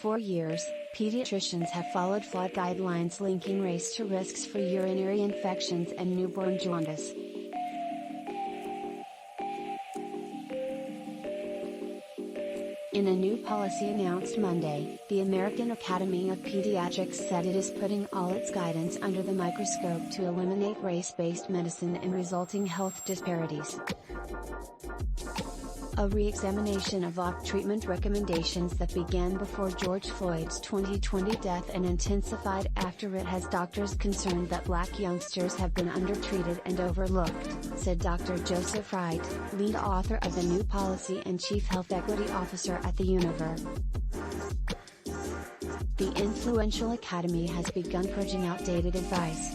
For years, pediatricians have followed flawed guidelines linking race to risks for urinary infections and newborn jaundice. In a new policy announced Monday, the American Academy of Pediatrics said it is putting all its guidance under the microscope to eliminate race-based medicine and resulting health disparities. A re-examination of treatment recommendations that began before George Floyd's 2020 death and intensified after it has doctors concerned that Black youngsters have been undertreated and overlooked, said Dr. Joseph Wright, lead author of the new policy and Chief Health Equity Officer at the Univer. The influential academy has begun purging outdated advice.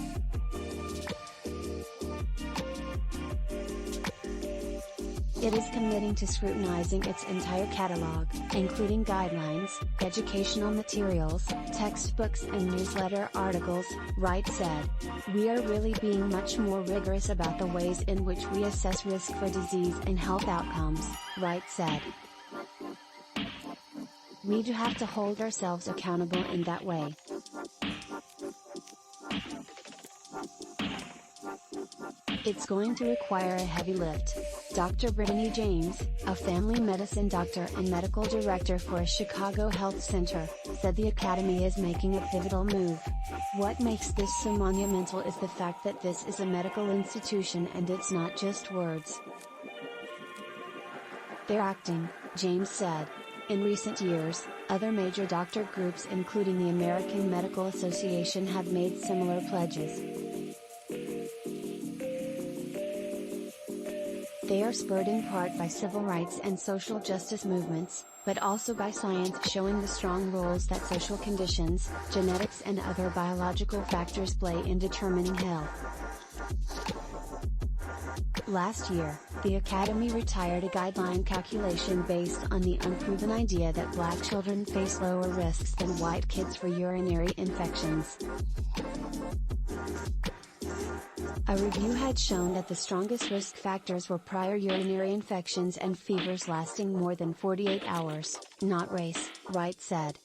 It is committing to scrutinizing its entire catalog, including guidelines, educational materials, textbooks and newsletter articles, Wright said. We are really being much more rigorous about the ways in which we assess risk for disease and health outcomes, Wright said. We do have to hold ourselves accountable in that way. It's going to require a heavy lift. Dr. Brittani James, a family medicine doctor and medical director for a Chicago health center, said the academy is making a pivotal move. What makes this so monumental is the fact that this is a medical institution and it's not just words. They're acting, James said. In recent years, other major doctor groups including the American Medical Association have made similar pledges. They are spurred in part by civil rights and social justice movements, but also by science showing the strong roles that social conditions, genetics and other biological factors play in determining health. Last year, the Academy retired a guideline calculation based on the unproven idea that Black children face lower risks than white kids for urinary infections. A review had shown that the strongest risk factors were prior urinary infections and fevers lasting more than 48 hours, not race, Wright said.